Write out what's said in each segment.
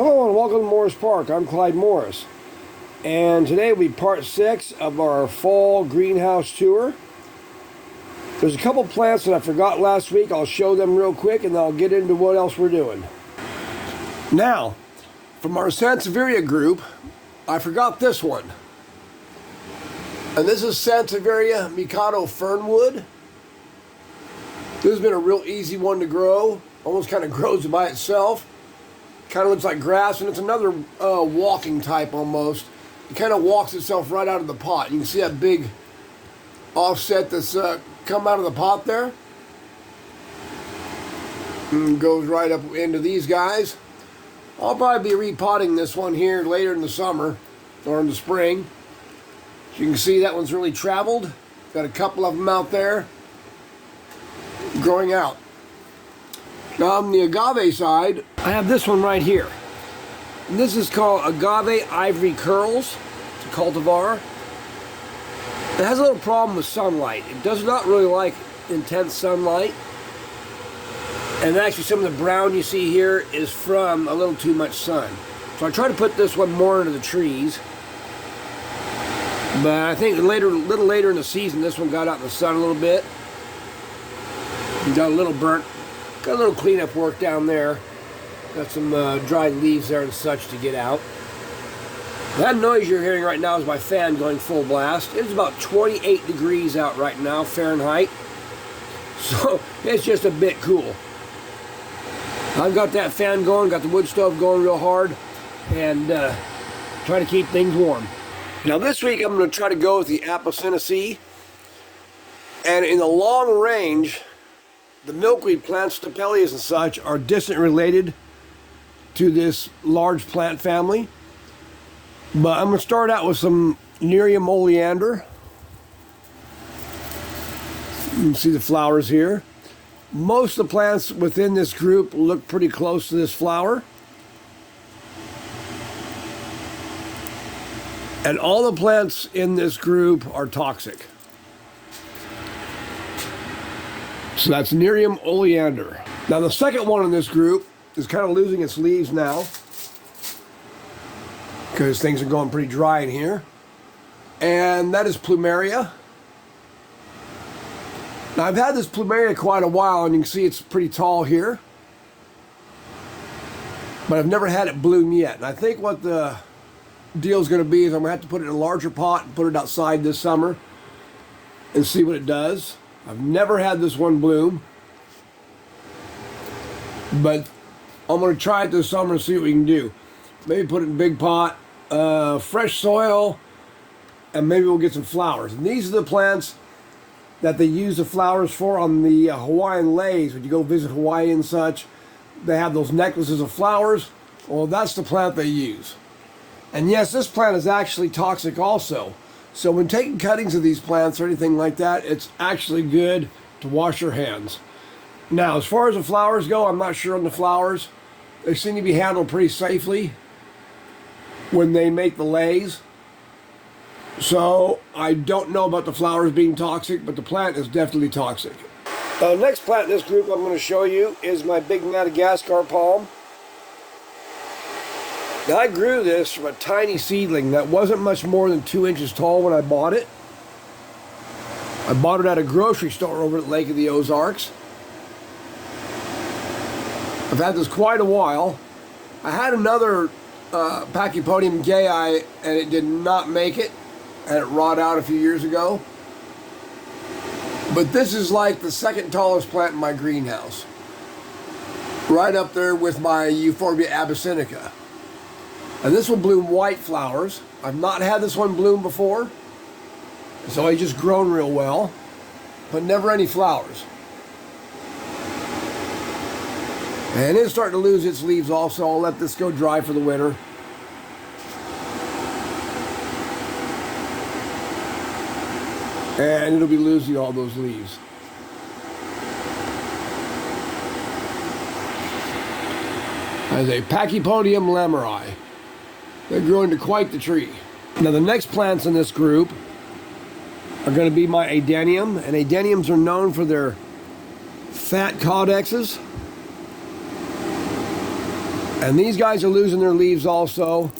Hello and welcome to Morris Park. I'm Clyde Morris, and today will be part 6 of our fall greenhouse tour. There's a couple plants that I forgot last week. I'll show them real quick and then I'll get into what else we're doing. Now, from our Sansevieria group, I forgot this one. And this is Sansevieria Mikado Fernwood. This has been a real easy one to grow. Almost kind of grows by itself. Kind of looks like grass, and it's another walking type almost. It kind of walks itself right out of the pot. You can see that big offset that's come out of the pot there. And goes right up into these guys. I'll probably be repotting this one here later in the summer or in the spring. As you can see, that one's really traveled. Got a couple of them out there growing out. Now on the agave side, I have this one right here. And this is called Agave Ivory Curls. It's a cultivar. It has a little problem with sunlight. It does not really like intense sunlight. And actually some of the brown you see here is from a little too much sun. So I try to put this one more into the trees. But I think a little later in the season, this one got out in the sun a little bit. And got a little burnt. Got a little cleanup work down there. Got some dried leaves there and such to get out. That noise you're hearing right now is my fan going full blast. It's about 28 degrees out right now, Fahrenheit. So it's just a bit cool. I've got that fan going, got the wood stove going real hard, and try to keep things warm. Now this week I'm going to try to go with the Apocynaceae. And in the long range, the milkweed plants, Stapelias and such, are distant related to this large plant family. But I'm going to start out with some Adenium oleander. You can see the flowers here. Most of the plants within this group look pretty close to this flower. And all the plants in this group are toxic. So that's Adenium oleander. Now the second one in this group is kind of losing its leaves now because things are going pretty dry in here. And that is Plumeria. Now I've had this Plumeria quite a while, and you can see it's pretty tall here. But I've never had it bloom yet. And I think what the deal is going to be is I'm going to have to put it in a larger pot and put it outside this summer and see what it does. I've never had this one bloom, but I'm going to try it this summer and see what we can do. Maybe put it in a big pot, fresh soil, and maybe we'll get some flowers. And these are the plants that they use the flowers for on the Hawaiian leis. When you go visit Hawaii and such, they have those necklaces of flowers. Well, that's the plant they use. And yes, this plant is actually toxic also. So when taking cuttings of these plants or anything like that, it's actually good to wash your hands. Now, as far as the flowers go, I'm not sure on the flowers. They seem to be handled pretty safely when they make the leis. So I don't know about the flowers being toxic, but the plant is definitely toxic. The next plant in this group I'm going to show you is my big Madagascar palm. Now, I grew this from a tiny seedling that wasn't much more than 2 inches tall when I bought it. I bought it at a grocery store over at Lake of the Ozarks. I've had this quite a while. I had another Pachypodium gayi, and it did not make it, and it rotted out a few years ago. But this is like the second tallest plant in my greenhouse. Right up there with my Euphorbia abyssinica. And this will bloom white flowers. I've not had this one bloom before. It's always just grown real well, but never any flowers. And it's starting to lose its leaves also. I'll let this go dry for the winter. And it'll be losing all those leaves. As a Pachypodium lemuri. They're growing to quite the tree. Now the next plants in this group are going to be my Adenium. And Adeniums are known for their fat caudexes. And these guys are losing their leaves also.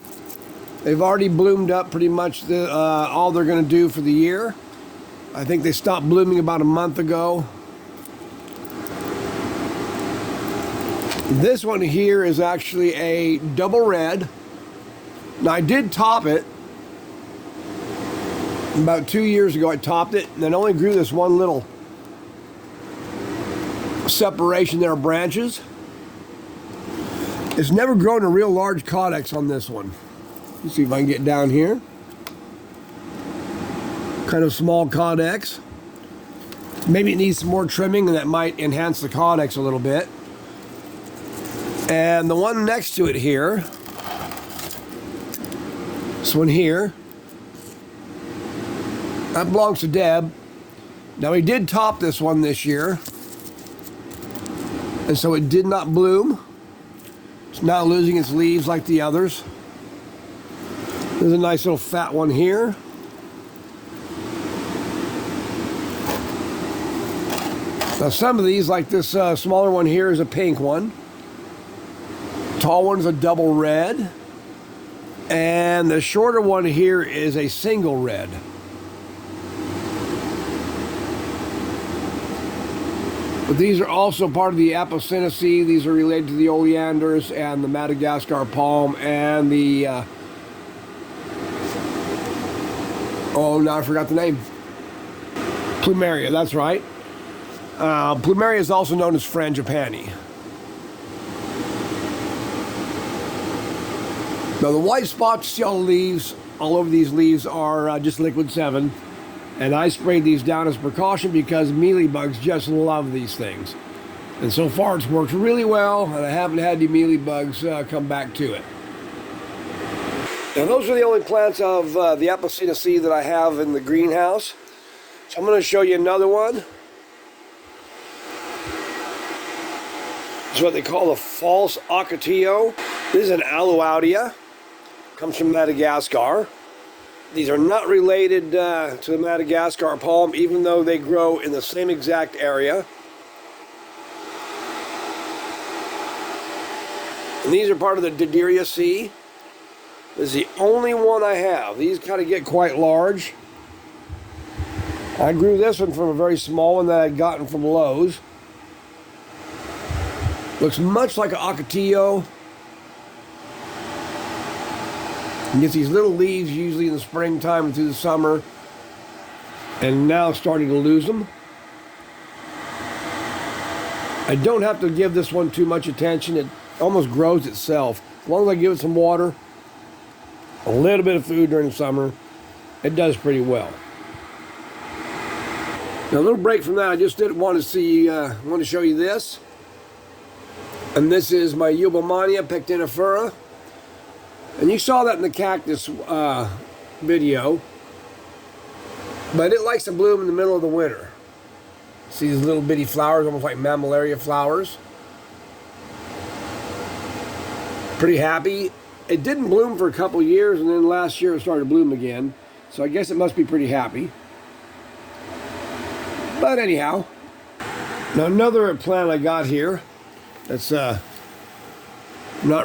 They've already bloomed up pretty much all they're going to do for the year. I think they stopped blooming about a month ago. This one here is actually a double red. Now I did top it. About 2 years ago I topped it, and it only grew this one little separation there of branches. It's never grown a real large caudex on this one. Let's see if I can get down here. Kind of small caudex. Maybe it needs some more trimming, and that might enhance the caudex a little bit. And the one next to it here, this one here, that belongs to Deb. Now we did top this one this year, and so it did not bloom. It's not losing its leaves like the others. There's a nice little fat one here. Now some of these, like this smaller one here, is a pink one. Tall one's a double red. And the shorter one here is a single red. But these are also part of the Apocynaceae. These are related to the oleanders and the Madagascar palm and the... oh, now I forgot the name. Plumeria, that's right. Plumeria is also known as frangipani. Now the white spots you see all the leaves, all over these leaves are just liquid 7. And I sprayed these down as precaution because mealybugs just love these things. And so far it's worked really well, and I haven't had any mealybugs come back to it. Now those are the only plants of the Apocynaceae that I have in the greenhouse. So I'm going to show you another one. This is what they call a false ocotillo. This is an Aloaudia. Comes from Madagascar. These are not related to the Madagascar palm, even though they grow in the same exact area. And these are part of the Didierea. This is the only one I have. These kind of get quite large. I grew this one from a very small one that I'd gotten from Lowe's. Looks much like an ocotillo. You get these little leaves usually in the springtime and through the summer, and now starting to lose them. I don't have to give this one too much attention. It almost grows itself. As long as I give it some water, a little bit of food during the summer, it does pretty well. Now a little break from that, I just did want to show you this. And this is my Eubomania pectinifera. And you saw that in the cactus video. But it likes to bloom in the middle of the winter. See these little bitty flowers, almost like mammillaria flowers. Pretty happy. It didn't bloom for a couple years, and then last year it started to bloom again. So I guess it must be pretty happy. But anyhow. Now another plant I got here that's not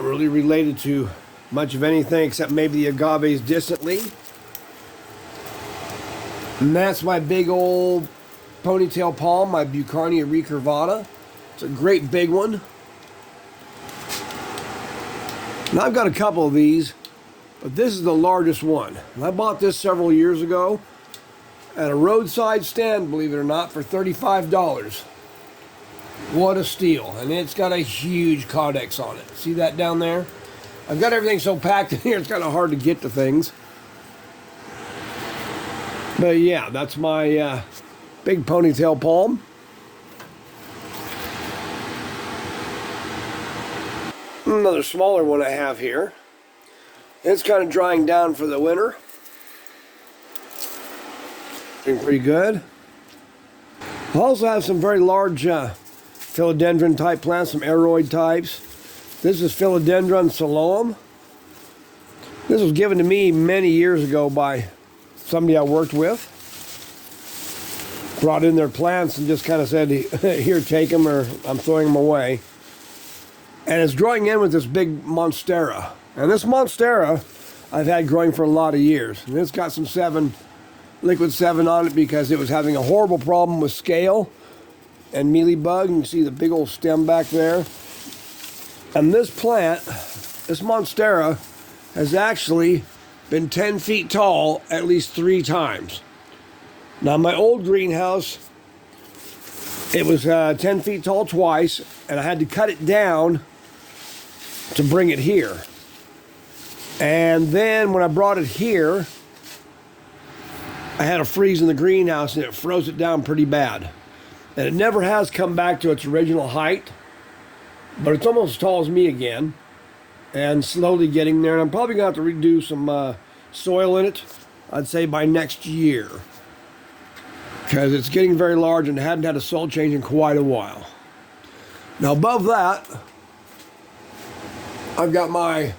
really related to much of anything except maybe the agaves distantly. And that's my big old ponytail palm, my Buccarnia recurvata. It's a great big one. Now I've got a couple of these, but this is the largest one. And I bought this several years ago at a roadside stand, believe it or not, for $35. What a steal. And it's got a huge caudex on it. See that down there? I've got everything so packed in here, it's kind of hard to get to things. But yeah, that's my big ponytail palm. Another smaller one I have here. It's kind of drying down for the winter. Doing pretty good. I also have some very large philodendron type plants, some aroid types. This is Philodendron Saloum. This was given to me many years ago by somebody I worked with. Brought in their plants and just kind of said, here, take them, or I'm throwing them away. And it's growing in with this big Monstera. And this Monstera I've had growing for a lot of years. And it's got some liquid 7 on it because it was having a horrible problem with scale and mealybug. You can see the big old stem back there. And this plant, this Monstera, has actually been 10 feet tall at least 3 times. Now, my old greenhouse, it was 10 feet tall twice, and I had to cut it down to bring it here. And then when I brought it here, I had a freeze in the greenhouse and it froze it down pretty bad. And it never has come back to its original height, but it's almost as tall as me again and slowly getting there. And I'm probably going to have to redo some soil in it, I'd say by next year, because it's getting very large and hadn't had a soil change in quite a while. Now above that, I've got my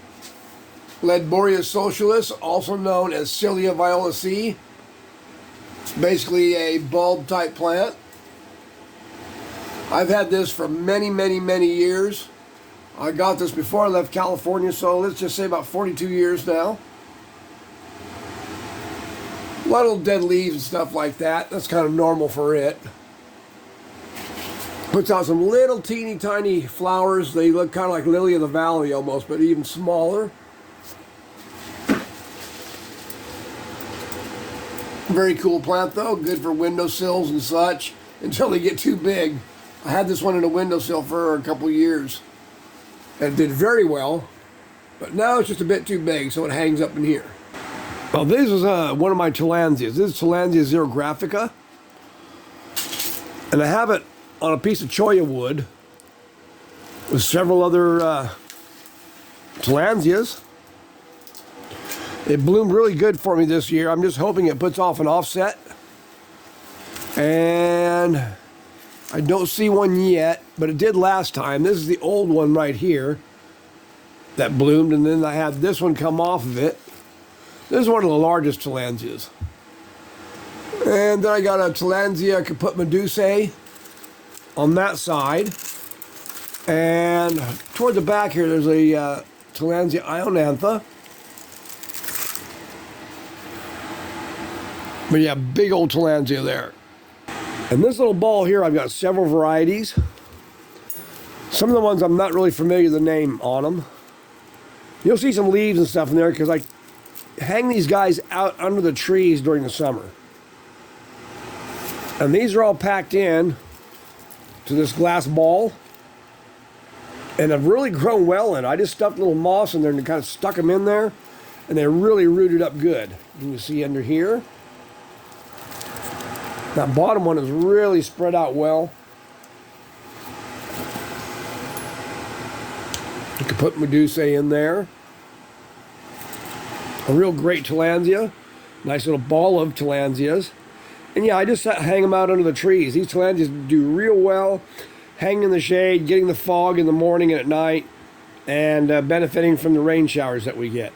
Ledborea socialis, also known as Cilia violaceae. It's basically a bulb type plant. I've had this for many, many, many years. I got this before I left California, so let's just say about 42 years now. A lot of dead leaves and stuff like that. That's kind of normal for it. Puts out some little teeny tiny flowers. They look kind of like lily of the valley almost, but even smaller. Very cool plant though, good for windowsills and such until they get too big. I had this one in a windowsill for a couple years and it did very well, but now it's just a bit too big, so it hangs up in here. Well, this is one of my Tillandsias. This is Tillandsia xerographica, and I have it on a piece of cholla wood with several other Tillandsias. It bloomed really good for me this year. I'm just hoping it puts off an offset. And I don't see one yet, but it did last time. This is the old one right here that bloomed, and then I had this one come off of it. This is one of the largest Tillandsias. And then I got a Tillandsia caput medusae on that side. And toward the back here, there's a Tillandsia ionantha. But yeah, big old Tillandsia there. And this little ball here, I've got several varieties. Some of the ones I'm not really familiar with the name on them. You'll see some leaves and stuff in there because I hang these guys out under the trees during the summer. And these are all packed in to this glass ball. And have really grown well in it. I just stuffed a little moss in there and kind of stuck them in there. And they really rooted up good. You can see under here. That bottom one is really spread out well. You can put medusae in there. A real great Tillandsia. Nice little ball of Tillandsias. And yeah, I just hang them out under the trees. These Tillandsias do real well. Hanging in the shade, getting the fog in the morning and at night, and benefiting from the rain showers that we get.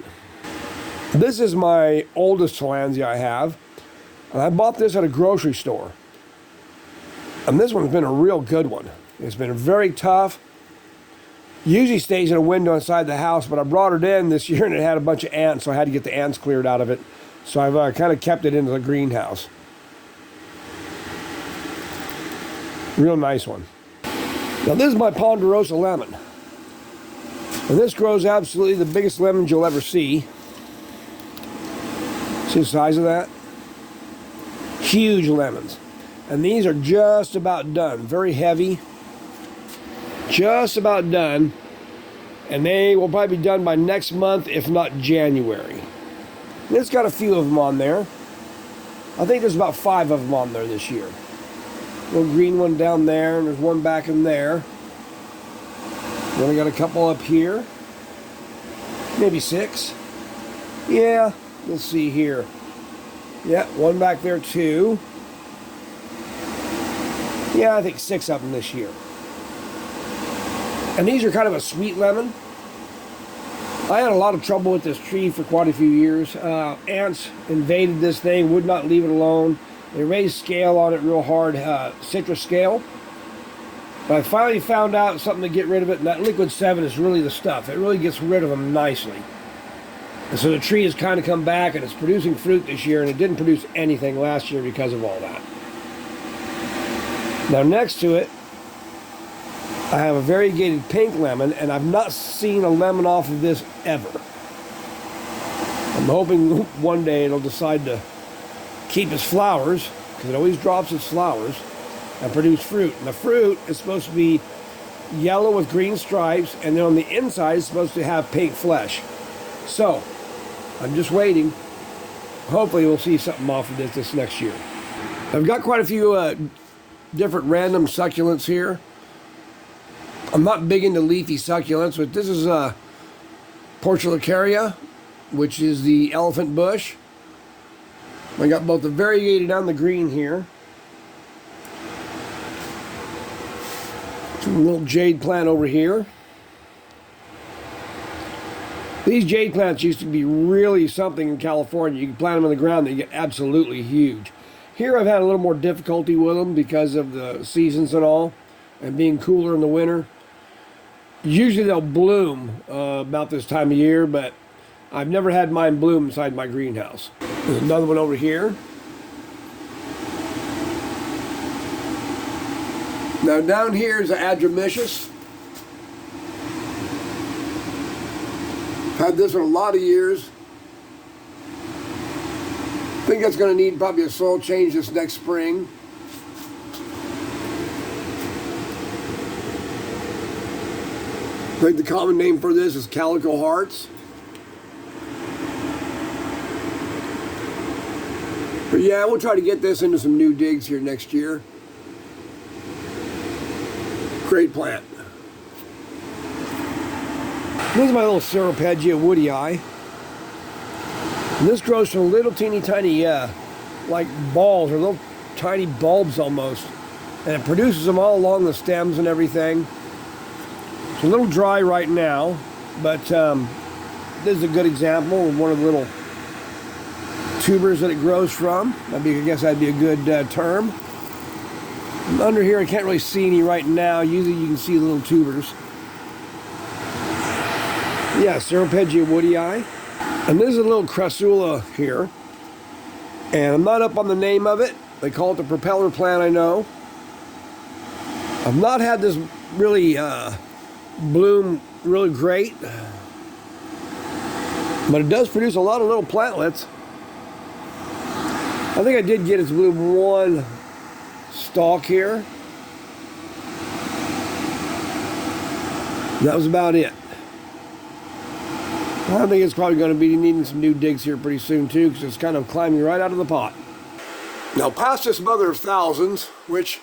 This is my oldest Tillandsia I have. And I bought this at a grocery store. And this one's been a real good one. It's been very tough. Usually stays in a window inside the house, but I brought it in this year and it had a bunch of ants, so I had to get the ants cleared out of it. So I've kind of kept it into the greenhouse. Real nice one. Now this is my Ponderosa lemon. And this grows absolutely the biggest lemons you'll ever see. See the size of that? Huge lemons. And these are just about done. Very heavy. Just about done. And they will probably be done by next month, if not January. And it's got a few of them on there. I think there's about 5 of them on there this year. Little green one down there, and there's one back in there. Then I got a couple up here. Maybe 6. Yeah, let's see here. Yeah, one back there too. Yeah, I think 6 of them this year. And these are kind of a sweet lemon. I had a lot of trouble with this tree for quite a few years. Ants invaded this thing, would not leave it alone. They raised scale on it real hard, citrus scale. But I finally found out something to get rid of it, and that liquid 7 is really the stuff. It really gets rid of them nicely. And so the tree has kind of come back, and it's producing fruit this year, and it didn't produce anything last year because of all that. Now next to it, I have a variegated pink lemon, and I've not seen a lemon off of this ever. I'm hoping one day it'll decide to keep its flowers, because it always drops its flowers, and produce fruit. And the fruit is supposed to be yellow with green stripes, and then on the inside it's supposed to have pink flesh. So, I'm just waiting. Hopefully we'll see something off of this next year. I've got quite a few different random succulents here. I'm not big into leafy succulents, but this is Portulacaria, which is the elephant bush. I got both the variegated and the green here. A little jade plant over here. These jade plants used to be really something in California. You can plant them in the ground, they get absolutely huge. Here I've had a little more difficulty with them because of the seasons and all, and being cooler in the winter. Usually they'll bloom about this time of year, but I've never had mine bloom inside my greenhouse. There's another one over here. Now down here is the Adenium. Had this for a lot of years. I think that's going to need probably a soil change this next spring. I think the common name for this is calico hearts. But yeah, we'll try to get this into some new digs here next year. Great plant. This is my little Ceropegia woodii. And this grows from little teeny tiny like balls or little tiny bulbs almost. And it produces them all along the stems and everything. It's a little dry right now, but this is a good example of one of the little tubers that it grows from. I guess that'd be a good term. And under here I can't really see any right now. Usually you can see little tubers. Yeah, Ceropegia woodii. And this is a little crassula here. And I'm not up on the name of it. They call it the propeller plant, I know. I've not had this really bloom really great. But it does produce a lot of little plantlets. I think I did get it to bloom one stalk here. That was about it. I think it's probably going to be needing some new digs here pretty soon too, because it's kind of climbing right out of the pot. Now past this mother of thousands, which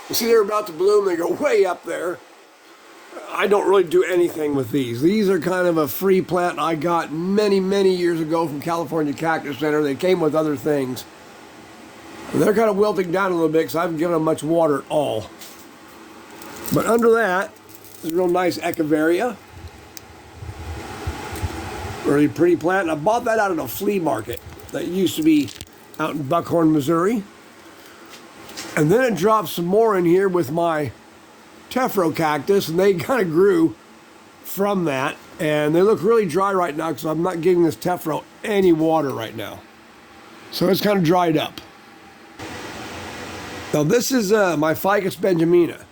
you see they're about to bloom, they go way up there. I don't really do anything with these. These are kind of a free plant I got many, many years ago from California Cactus Center. They came with other things. And they're kind of wilting down a little bit because I haven't given them much water at all. But under that is a real nice Echeveria. Really pretty plant. And I bought that out at a flea market that used to be out in Buckhorn, Missouri. And then it dropped some more in here with my Tephro cactus, and they kind of grew from that. And they look really dry right now because I'm not giving this Tephro any water right now. So it's kind of dried up. Now this is my Ficus benjamina.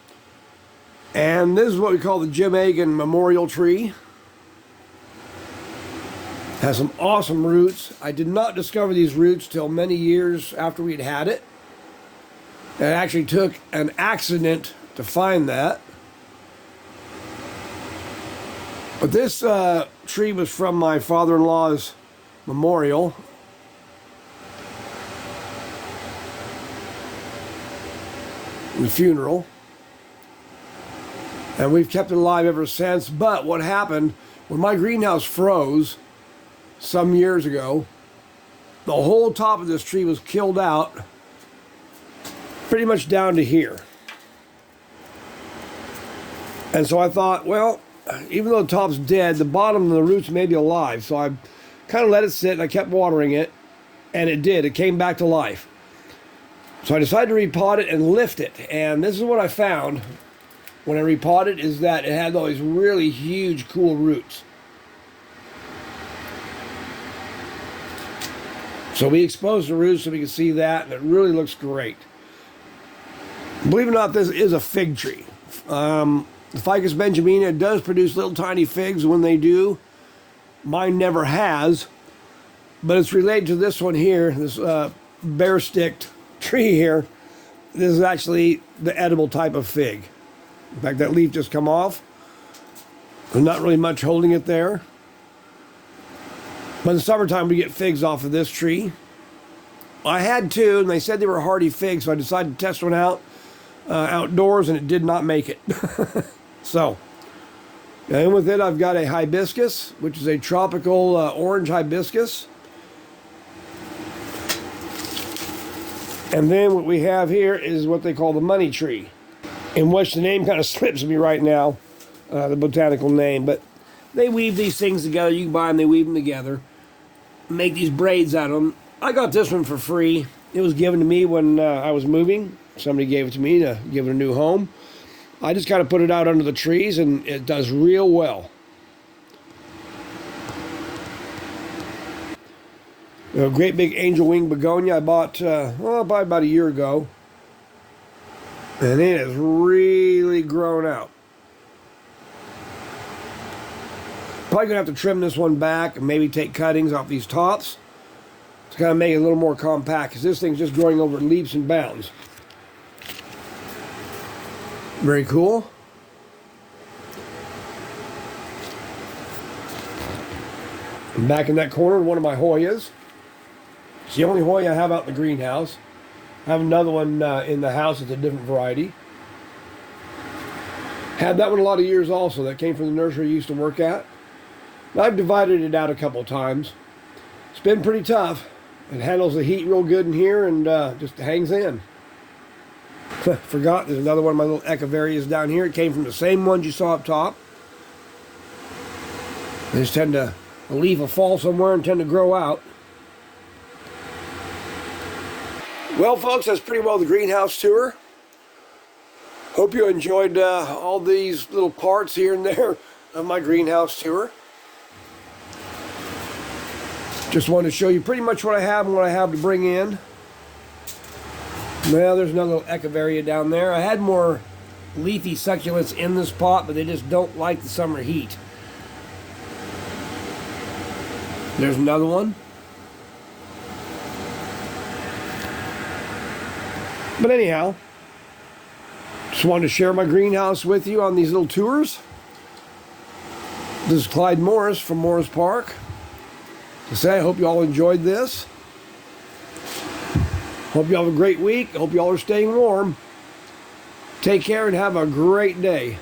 And this is what we call the Jim Agan Memorial Tree. Has some awesome roots. I did not discover these roots till many years after we'd had it. It actually took an accident to find that. But this tree was from my father-in-law's memorial. The funeral. And we've kept it alive ever since. But what happened, when my greenhouse froze some years ago, the whole top of this tree was killed out pretty much down to here. And so I thought, well, even though the top's dead, the bottom of the roots may be alive. So I kind of let it sit and I kept watering it, and it did. It came back to life. So I decided to repot it and lift it. And this is what I found when I repotted, is that it had all these really huge, cool roots. So we exposed the roots so we can see that, and it really looks great. Believe it or not, this is a fig tree. The Ficus benjamina does produce little tiny figs when they do. Mine never has, but it's related to this one here, this bare-sticked tree here. This is actually the edible type of fig. In fact, that leaf just come off. There's not really much holding it there. But in the summertime, we get figs off of this tree. I had two, and they said they were hardy figs, so I decided to test one out outdoors, and it did not make it. So, and with it, I've got a hibiscus, which is a tropical orange hibiscus. And then what we have here is what they call the money tree, in which the name kind of slips me right now, the botanical name. But they weave these things together. You can buy them, they weave them together, make these braids out of them. I got this one for free. It was given to me when I was moving. Somebody gave it to me to give it a new home. I just kind of put it out under the trees, and it does real well. A great big angel wing begonia I bought probably about a year ago. And it has really grown out. Probably going to have to trim this one back and maybe take cuttings off these tops to kind of make it a little more compact, because this thing's just growing over leaps and bounds. Very cool. And back in that corner, one of my Hoyas. It's the only Hoya I have out in the greenhouse. I have another one in the house. It's a different variety. Had that one a lot of years also. That came from the nursery I used to work at. I've divided it out a couple of times. It's been pretty tough. It handles the heat real good in here, and just hangs in. Forgot, there's another one of my little Echeverias down here. It came from the same ones you saw up top. They just tend to, a leaf will fall somewhere and tend to grow out. Well, folks, that's pretty well the greenhouse tour. Hope you enjoyed all these little parts here and there of my greenhouse tour. Just wanted to show you pretty much what I have and what I have to bring in. Well, there's another little Echeveria down there. I had more leafy succulents in this pot, but they just don't like the summer heat. There's another one. But anyhow, just wanted to share my greenhouse with you on these little tours. This is Clyde Morris from Morris Park. To say, I hope you all enjoyed this. Hope you all have a great week. Hope you all are staying warm. Take care and have a great day.